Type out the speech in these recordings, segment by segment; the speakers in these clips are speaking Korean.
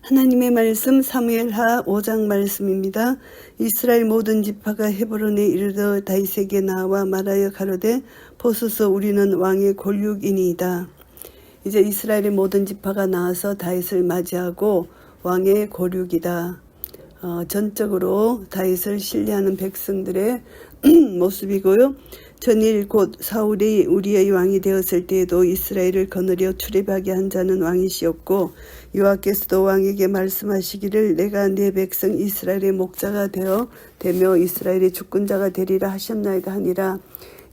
하나님의 말씀 사무엘하 5장 말씀입니다. 이스라엘 모든 지파가 헤브론에 이르러 다윗에게 나와 말하여 가로되 보소서 우리는 왕의 골육이니이다. 이제 이스라엘의 모든 지파가 나와서 다윗을 맞이하고 왕의 골육이다. 전적으로 다윗을 신뢰하는 백성들의 모습이고요. 전일 곧 사울이 우리의 왕이 되었을 때에도 이스라엘을 거느려 출입하게 한 자는 왕이시었고 여호와께서도 왕에게 말씀하시기를 내가 네 백성 이스라엘의 목자가 되며 이스라엘의 주권자가 되리라 하셨나이다 하니라.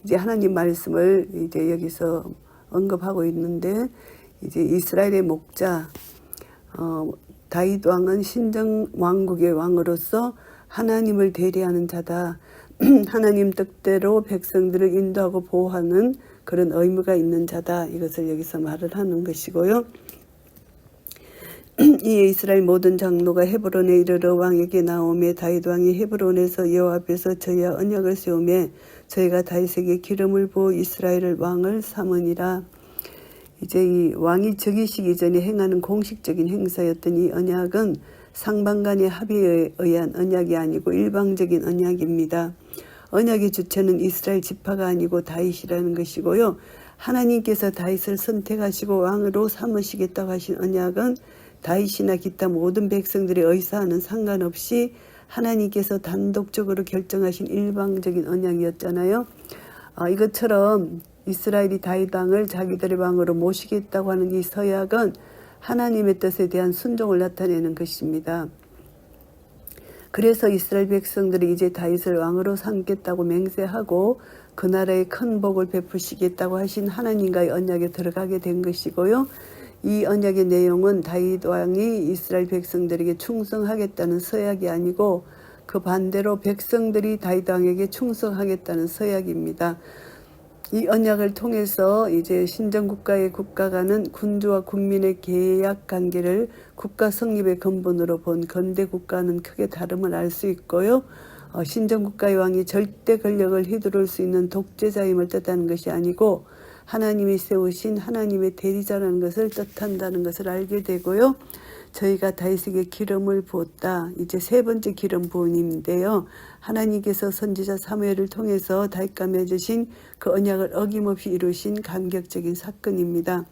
이제 하나님 말씀을 이제 여기서 언급하고 있는데 이제 이스라엘의 목자 다윗 왕은 신정 왕국의 왕으로서 하나님을 대리하는 자다. 하나님 뜻대로 백성들을 인도하고 보호하는 그런 의무가 있는 자다. 이것을 여기서 말을 하는 것이고요. 이에 이스라엘 모든 장로가 헤브론에 이르러 왕에게 나오매 다윗 왕이 헤브론에서 여호와 앞에서 저희와 언약을 세우매 저희가 다윗에게 기름을 부어 이스라엘을 왕을 삼으니라. 이제 이 왕이 즉위시기 전에 행하는 공식적인 행사였던 이 언약은 상방간의 합의에 의한 언약이 아니고 일방적인 언약입니다. 언약의 주체는 이스라엘 지파가 아니고 다윗이라는 것이고요. 하나님께서 다윗을 선택하시고 왕으로 삼으시겠다고 하신 언약은 다윗이나 기타 모든 백성들의 의사와는 상관없이 하나님께서 단독적으로 결정하신 일방적인 언약이었잖아요. 이것처럼 이스라엘이 다윗 왕을 자기들의 왕으로 모시겠다고 하는 이 서약은 하나님의 뜻에 대한 순종을 나타내는 것입니다. 그래서 이스라엘 백성들이 이제 다윗을 왕으로 삼겠다고 맹세하고 그 나라에 큰 복을 베푸시겠다고 하신 하나님과의 언약에 들어가게 된 것이고요. 이 언약의 내용은 다윗 왕이 이스라엘 백성들에게 충성하겠다는 서약이 아니고 그 반대로 백성들이 다윗 왕에게 충성하겠다는 서약입니다. 이 언약을 통해서 이제 신정국가의 국가가는 군주와 국민의 계약 관계를 국가 성립의 근본으로 본 근대 국가는 크게 다름을 알 수 있고요. 신정국가의 왕이 절대 권력을 휘두를 수 있는 독재자임을 뜻하는 것이 아니고 하나님이 세우신 하나님의 대리자라는 것을 뜻한다는 것을 알게 되고요. 저희가 다윗에게 기름을 부었다. 이제 세 번째 기름 부음인데요. 하나님께서 선지자 사무엘을 통해서 다윗과 맺으신 그 언약을 어김없이 이루신 감격적인 사건입니다.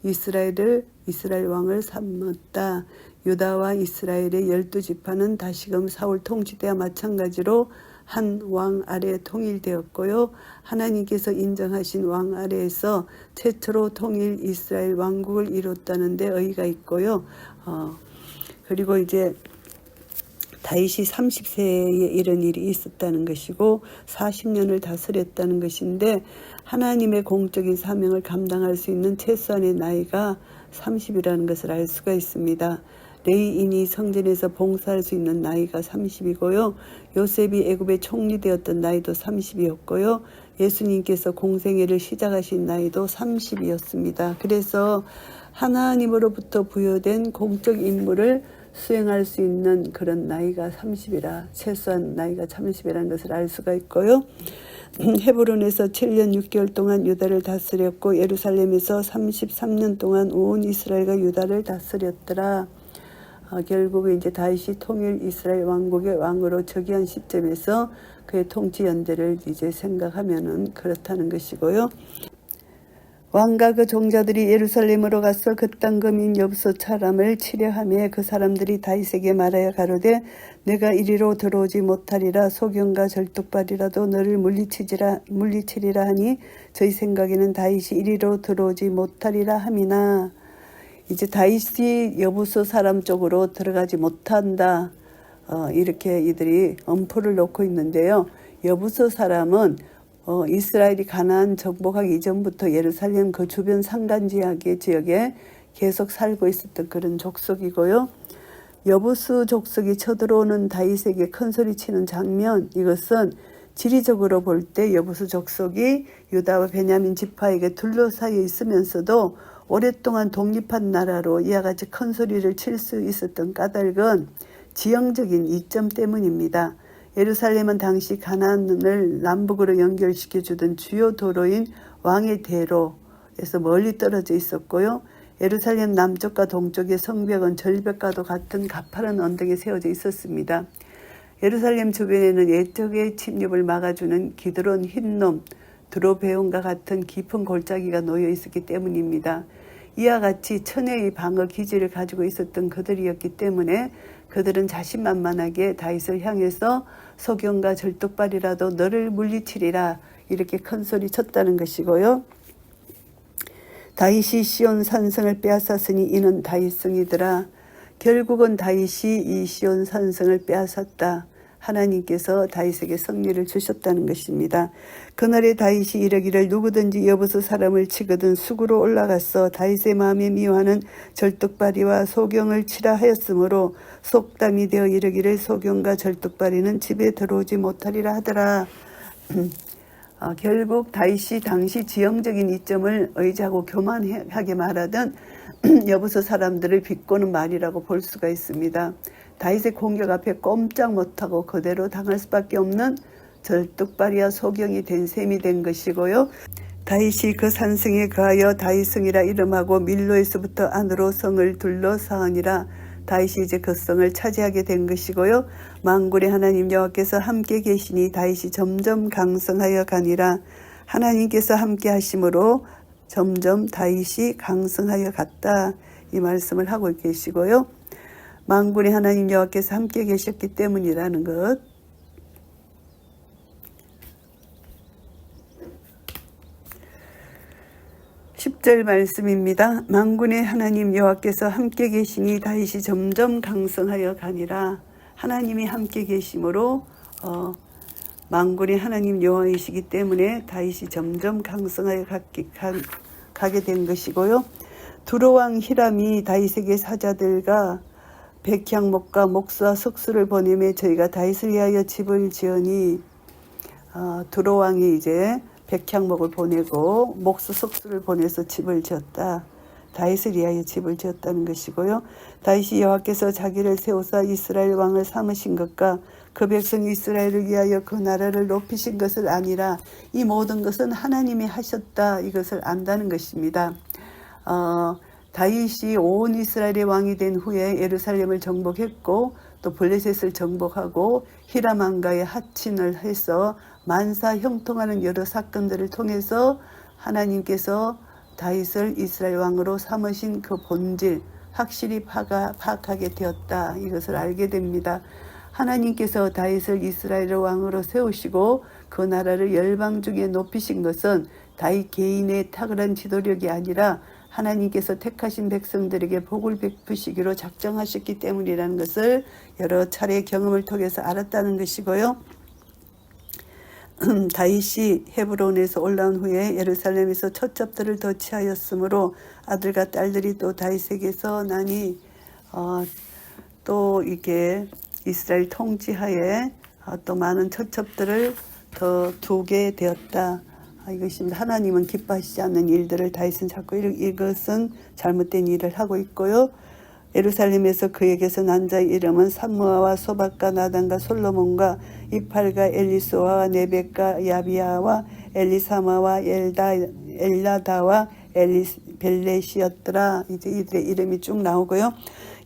이스라엘 왕을 삼았다. 유다와 이스라엘의 12지파는 다시금 사울 통치 때와 마찬가지로 한 왕 아래 통일되었고요. 하나님께서 인정하신 왕 아래에서 최초로 통일 이스라엘 왕국을 이뤘다는 데 의의가 있고요. 그리고 이제 다윗이 30세에 이런 일이 있었다는 것이고 40년을 다스렸다는 것인데 하나님의 공적인 사명을 감당할 수 있는 최소한의 나이가 30이라는 것을 알 수가 있습니다. 레위인이 성전에서 봉사할 수 있는 나이가 30이고요. 요셉이 애굽의 총리되었던 나이도 30이었고요. 예수님께서 공생애를 시작하신 나이도 30이었습니다. 그래서 하나님으로부터 부여된 공적 임무를 수행할 수 있는 그런 나이가 30이라 최소한 나이가 30이라는 것을 알 수가 있고요. 헤브론에서 7년 6개월 동안 유다를 다스렸고 예루살렘에서 33년 동안 온 이스라엘과 유다를 다스렸더라. 결국 이제 다윗이 통일 이스라엘 왕국의 왕으로 즉위한 시점에서 그의 통치 연대를 이제 생각하면은 그렇다는 것이고요. 왕과 그 종자들이 예루살렘으로 가서 그 땅 거민 여부소 사람을 치려하며 그 사람들이 다윗에게 말하여 가로되 내가 이리로 들어오지 못하리라. 소경과 절뚝발이라도 너를 물리치리라 하니 저희 생각에는 다윗이 이리로 들어오지 못하리라 함이나. 이제 다윗이 여부소 사람 쪽으로 들어가지 못한다. 이렇게 이들이 엄포를 놓고 있는데요. 여부소 사람은 이스라엘이 가나안 정복하기 이전부터 예루살렘 그 주변 산간 지역에 계속 살고 있었던 그런 족속이고요. 여부수 족속이 쳐들어오는 다윗에게 큰소리치는 장면, 이것은 지리적으로 볼 때 여부수 족속이 유다와 베냐민 지파에게 둘러싸여 있으면서도 오랫동안 독립한 나라로 이와 같이 큰소리를 칠 수 있었던 까닭은 지형적인 이점 때문입니다. 예루살렘은 당시 가나안을 남북으로 연결시켜주던 주요 도로인 왕의 대로에서 멀리 떨어져 있었고요. 예루살렘 남쪽과 동쪽의 성벽은 절벽과도 같은 가파른 언덕에 세워져 있었습니다. 예루살렘 주변에는 예적의 침입을 막아주는 기드론, 힌놈, 드로베온과 같은 깊은 골짜기가 놓여 있었기 때문입니다. 이와 같이 천여의 방어 기지를 가지고 있었던 그들이었기 때문에 그들은 자신만만하게 다윗을 향해서 소경과 절뚝발이라도 너를 물리치리라 이렇게 큰 소리 쳤다는 것이고요. 다윗이 시온 산성을 빼앗았으니 이는 다윗성이더라. 결국은 다윗이 이 시온 산성을 빼앗았다. 하나님께서 다윗에게 승리를 주셨다는 것입니다. 그날에 다윗이 이르기를 누구든지 여부수 사람을 치거든 수구로 올라가서 다윗의 마음에 미워하는 절뚝발이와 소경을 치라 하였으므로 속담이 되어 이르기를 소경과 절뚝발이는 집에 들어오지 못하리라 하더라. 결국 다윗이 당시 지형적인 이점을 의지하고 교만하게 말하던 여부수 사람들을 비꼬는 말이라고 볼 수가 있습니다. 다윗의 공격 앞에 꼼짝 못하고 그대로 당할 수밖에 없는 절뚝발이와 소경이 된 셈이 된 것이고요. 다윗이 그 산성에 거하여 다윗성이라 이름하고 밀로에서부터 안으로 성을 둘러싸으니라. 다윗이 이제 그 성을 차지하게 된 것이고요. 만군의 하나님 여호와께서 함께 계시니 다윗이 점점 강성하여 가니라. 하나님께서 함께 하심으로 점점 다윗이 강성하여 갔다. 이 말씀을 하고 계시고요. 만군의 하나님 여호와께서 함께 계셨기 때문이라는 것. (10절) 말씀입니다. 만군의 하나님 여호와께서 함께 계시니 다윗이 점점 강성하여 가니라. 하나님이 함께 계심으로 만군의 하나님 여호와이시기 때문에 다윗이 점점 강성하여 가게 된 것이고요. 두로왕 히람이 다윗에게 사자들과 백향목과 목수와 석수를 보내며 저희가 다윗을 위하여 집을 지으니 두로왕이 이제 백향목을 보내고 목수 석수를 보내서 집을 지었다. 다윗을 위하여 집을 지었다는 것이고요. 다윗이 여호와께서 자기를 세우사 이스라엘 왕을 삼으신 것과 그 백성 이스라엘을 위하여 그 나라를 높이신 것을 아니라 이 모든 것은 하나님이 하셨다. 이것을 안다는 것입니다. 다윗이 온 이스라엘의 왕이 된 후에 예루살렘을 정복했고 또 블레셋을 정복하고 히람 왕과의 합친을 해서 만사 형통하는 여러 사건들을 통해서 하나님께서 다윗을 이스라엘 왕으로 삼으신 그 본질 확실히 파악하게 되었다. 이것을 알게 됩니다. 하나님께서 다윗을 이스라엘 왕으로 세우시고 그 나라를 열방 중에 높이신 것은 다윗 개인의 탁월한 지도력이 아니라 하나님께서 택하신 백성들에게 복을 베푸시기로 작정하셨기 때문이라는 것을 여러 차례 경험을 통해서 알았다는 것이고요. 다윗이 헤브론에서 올라온 후에 예루살렘에서 첩첩들을 더 취하였으므로 아들과 딸들이 또 다윗에게서 나니 또 이게 이스라엘 통치하에 또 많은 첩첩들을 더 두게 되었다. 이것입니다. 하나님은 기뻐하시지 않는 일들을 다윗은 자꾸 이것은 잘못된 일을 하고 있고요. 예루살렘에서 그에게서 난 자의 이름은 삼무아와 소박과 나단과 솔로몬과 이팔과 엘리수아와 네벡과 야비아와 엘리사마와 엘라다와 벨렛이었더라. 이제 이들의 이름이 쭉 나오고요.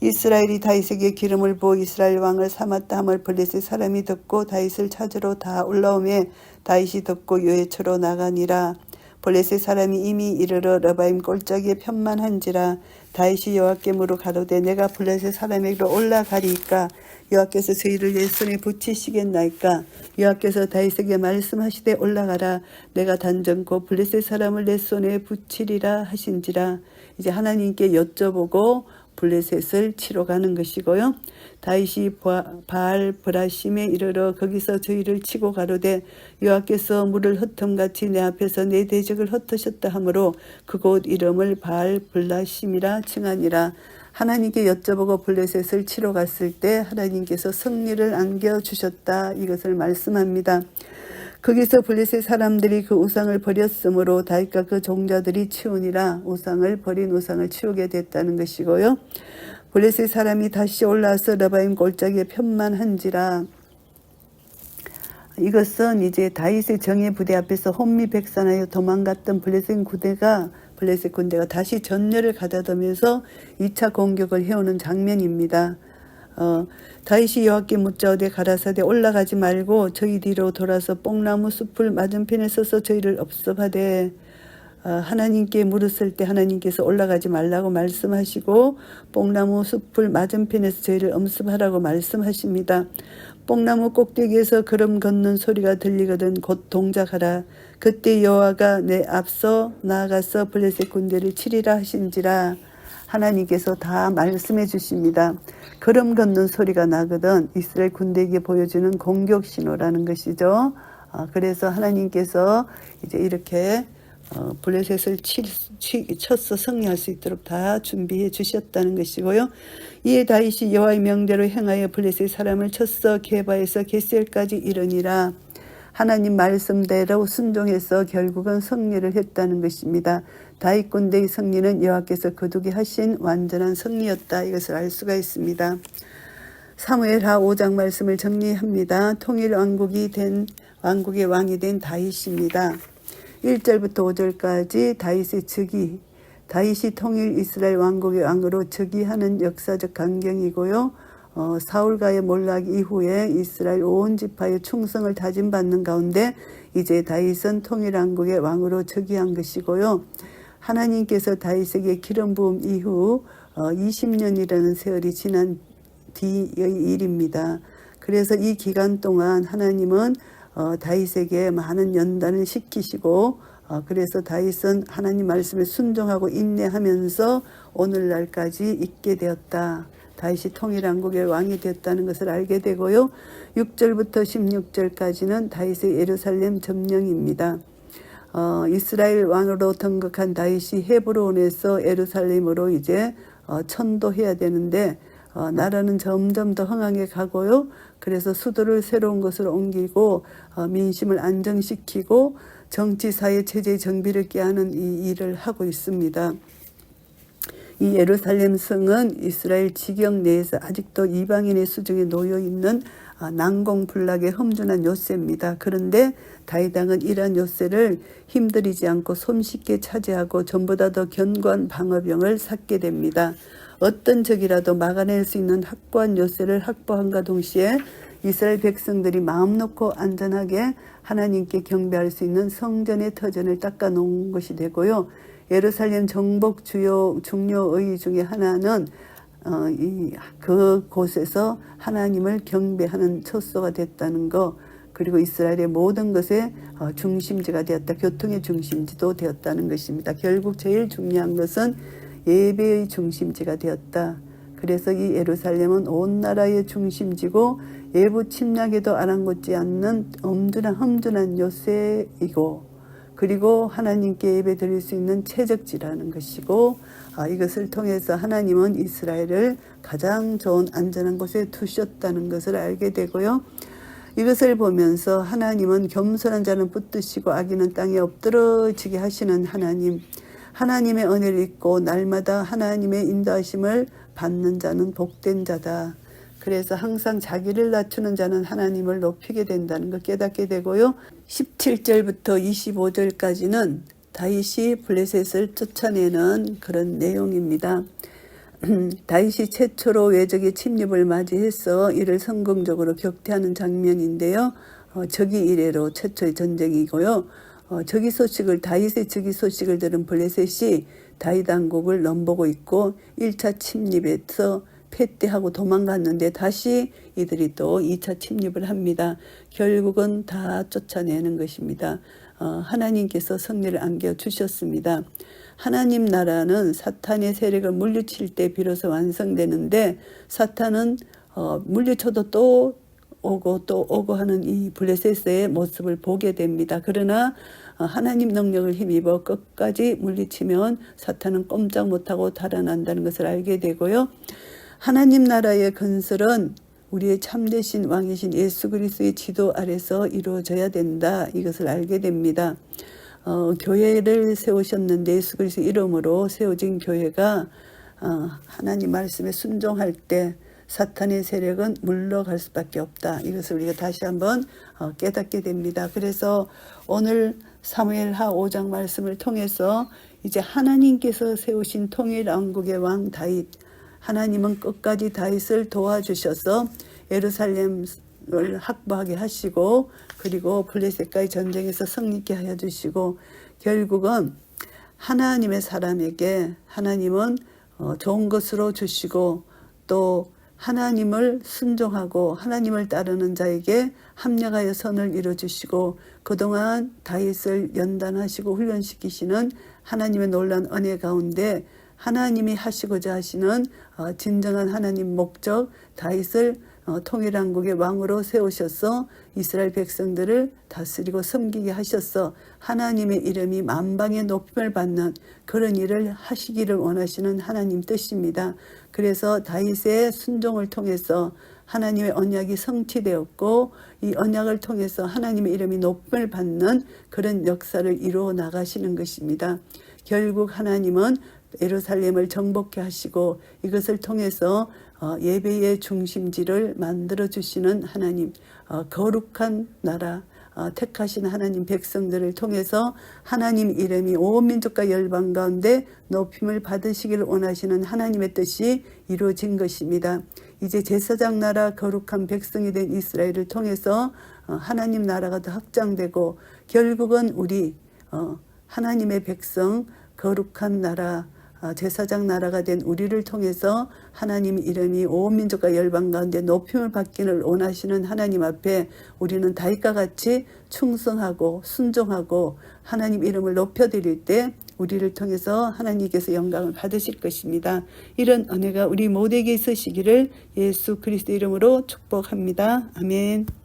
이스라엘이 다윗에게 기름을 부어 이스라엘 왕을 삼았다 함을 블레셋 사람이 듣고 다윗을 찾으러 다 올라오매 다윗이 듣고 요회초로 나가니라. 블레셋 사람이 이미 이르러 러바임 골짜기에 편만한지라. 다윗이 여호와께 물어 가로되 내가 블레셋 사람에게로 올라가리이까 여호와께서 저희를 내 손에 붙이시겠나이까. 여호와께서 다윗에게 말씀하시되 올라가라. 내가 단전코 블레셋 사람을 내 손에 붙이리라 하신지라. 이제 하나님께 여쭤보고 블레셋을 치러 가는 것이고요. 다윗이 바알 브라심에 이르러 거기서 저희를 치고 가로되 여호와께서 물을 흩음같이 내 앞에서 내 대적을 흩으셨다 하므로 그곳 이름을 바알 브라심이라 칭하니라. 하나님께 여쭤보고 블레셋을 치러 갔을 때 하나님께서 승리를 안겨주셨다. 이것을 말씀합니다. 거기서 블레셋 사람들이 그 우상을 버렸으므로 다윗과 그 종자들이 치우니라. 우상을 버린 우상을 치우게 됐다는 것이고요. 블레셋 사람이 다시 올라와서 러바임 골짜기에 편만한지라. 이것은 이제 다윗의 정예 부대 앞에서 혼미백산하여 도망갔던 블레셋 군대가 블레셋 군대가 다시 전열을 가다듬면서 2차 공격을 해오는 장면입니다. 다윗이 여호와께 묻자오되 가라사대 올라가지 말고 저희 뒤로 돌아서 뽕나무 숲을 맞은편에 서서 저희를 업습하되, 하나님께 물었을 때 하나님께서 올라가지 말라고 말씀하시고 뽕나무 숲을 맞은편에서 저희를 엄습하라고 말씀하십니다. 뽕나무 꼭대기에서 걸음 걷는 소리가 들리거든 곧 동작하라. 그때 여호와가 내 앞서 나아가서 블레셋 군대를 치리라 하신지라. 하나님께서 다 말씀해 주십니다. 걸음 걷는 소리가 나거든 이스라엘 군대에게 보여주는 공격 신호라는 것이죠. 그래서 하나님께서 이제 이렇게 블레셋을 쳐서 승리할 수 있도록 다 준비해 주셨다는 것이고요. 이에 다윗이 여호와의 명대로 행하여 블레셋 사람을 쳐서 게바에서 게셀까지 이르니라. 하나님 말씀대로 순종해서 결국은 승리를 했다는 것입니다. 다윗 군대의 승리는 여호와께서 거두게 하신 완전한 승리였다. 이것을 알 수가 있습니다. 사무엘하 5장 말씀을 정리합니다. 통일 왕국의 왕이 된 다윗입니다. 1절부터 5절까지 다윗의 즉위, 다윗이 통일 이스라엘 왕국의 왕으로 즉위하는 역사적 간경이고요. 사울과의 몰락 이후에 이스라엘 온 지파의 충성을 다짐받는 가운데 이제 다윗은 통일 왕국의 왕으로 즉위한 것이고요. 하나님께서 다윗에게 기름 부음 이후 20년이라는 세월이 지난 뒤의 일입니다. 그래서 이 기간 동안 하나님은 다윗에게 많은 연단을 시키시고 그래서 다윗은 하나님 말씀에 순종하고 인내하면서 오늘날까지 있게 되었다. 다윗이 통일왕국의 왕이 됐다는 것을 알게 되고요. 6절부터 16절까지는 다윗의 예루살렘 점령입니다. 이스라엘 왕으로 등극한 다윗이 헤브론에서 예루살렘으로 이제 천도해야 되는데 나라는 점점 더 흥황해 가고요. 그래서 수도를 새로운 곳으로 옮기고 민심을 안정시키고 정치, 사회, 체제 정비를 꾀하는 이 일을 하고 있습니다. 이 예루살렘 성은 이스라엘 지경 내에서 아직도 이방인의 수중에 놓여있는 난공불락의 험준한 요새입니다. 그런데 다윗 왕은 이러한 요새를 힘들이지 않고 손쉽게 차지하고 전보다 더 견고한 방어병을 쌓게 됩니다. 어떤 적이라도 막아낼 수 있는 확고한 요새를 확보함과 동시에 이스라엘 백성들이 마음 놓고 안전하게 하나님께 경배할 수 있는 성전의 터전을 닦아 놓은 것이 되고요. 예루살렘 정복 중요 의의 중에 하나는 그곳에서 하나님을 경배하는 처소가 됐다는 것, 그리고 이스라엘의 모든 것의 중심지가 되었다. 교통의 중심지도 되었다는 것입니다. 결국 제일 중요한 것은 예배의 중심지가 되었다. 그래서 이 예루살렘은 온 나라의 중심지고 예부 침략에도 아랑곳지 않는 험준한 요새이고, 그리고 하나님께 예배 드릴 수 있는 최적지라는 것이고, 이것을 통해서 하나님은 이스라엘을 가장 좋은 안전한 곳에 두셨다는 것을 알게 되고요. 이것을 보면서 하나님은 겸손한 자는 붙드시고 악인은 땅에 엎드러지게 하시는 하나님, 하나님의 은혜를 잊고 날마다 하나님의 인도하심을 받는 자는 복된 자다. 그래서 항상 자기를 낮추는 자는 하나님을 높이게 된다는 걸 깨닫게 되고요. 17절부터 25절까지는 다윗이 블레셋을 쫓아내는 그런 내용입니다. 다윗이 최초로 외적의 침입을 맞이해서 이를 성공적으로 격퇴하는 장면인데요. 적이 이래로 최초의 전쟁이고요. 다윗의 즉위 소식을 들은 블레셋이 다윗 왕국을 넘보고 있고 1차 침입에서 패퇴하고 도망갔는데 다시 이들이 또 2차 침입을 합니다. 결국은 다 쫓아내는 것입니다. 하나님께서 승리를 안겨주셨습니다. 하나님 나라는 사탄의 세력을 물리칠 때 비로소 완성되는데 사탄은 물리쳐도 또 오고 하는 이 블레셋의 모습을 보게 됩니다. 그러나 하나님 능력을 힘입어 끝까지 물리치면 사탄은 꼼짝 못하고 달아난다는 것을 알게 되고요. 하나님 나라의 건설은 우리의 참되신 왕이신 예수 그리스도의 지도 아래서 이루어져야 된다. 이것을 알게 됩니다. 교회를 세우셨는데 예수 그리스도 이름으로 세워진 교회가 하나님 말씀에 순종할 때 사탄의 세력은 물러갈 수밖에 없다. 이것을 우리가 다시 한번 깨닫게 됩니다. 그래서 오늘 사무엘하 5장 말씀을 통해서 이제 하나님께서 세우신 통일 왕국의 왕 다윗, 하나님은 끝까지 다윗을 도와주셔서 예루살렘을 확보하게 하시고 그리고 블레셋과의 전쟁에서 승리케 하여 주시고 결국은 하나님의 사람에게 하나님은 좋은 것으로 주시고 또 하나님을 순종하고 하나님을 따르는 자에게 합력하여 선을 이루어주시고 그동안 다윗을 연단하시고 훈련시키시는 하나님의 놀라운 은혜 가운데 하나님이 하시고자 하시는 진정한 하나님 목적 다윗을 통일왕국의 왕으로 세우셔서 이스라엘 백성들을 다스리고 섬기게 하셔서 하나님의 이름이 만방의 높임을 받는 그런 일을 하시기를 원하시는 하나님 뜻입니다. 그래서 다윗의 순종을 통해서 하나님의 언약이 성취되었고 이 언약을 통해서 하나님의 이름이 높임을 받는 그런 역사를 이루어 나가시는 것입니다. 결국 하나님은 예루살렘을 정복케 하시고 이것을 통해서 예배의 중심지를 만들어 주시는 하나님, 거룩한 나라, 택하신 하나님 백성들을 통해서 하나님 이름이 온 민족과 열방 가운데 높임을 받으시기를 원하시는 하나님의 뜻이 이루어진 것입니다. 이제 제사장 나라 거룩한 백성이 된 이스라엘을 통해서 하나님 나라가 더 확장되고 결국은 우리 하나님의 백성 거룩한 나라 제사장 나라가 된 우리를 통해서 하나님 이름이 온 민족과 열방 가운데 높임을 받기를 원하시는 하나님 앞에 우리는 다윗과 같이 충성하고 순종하고 하나님 이름을 높여드릴 때 우리를 통해서 하나님께서 영광을 받으실 것입니다. 이런 은혜가 우리 모두에게 있으시기를 예수 그리스도 이름으로 축복합니다. 아멘.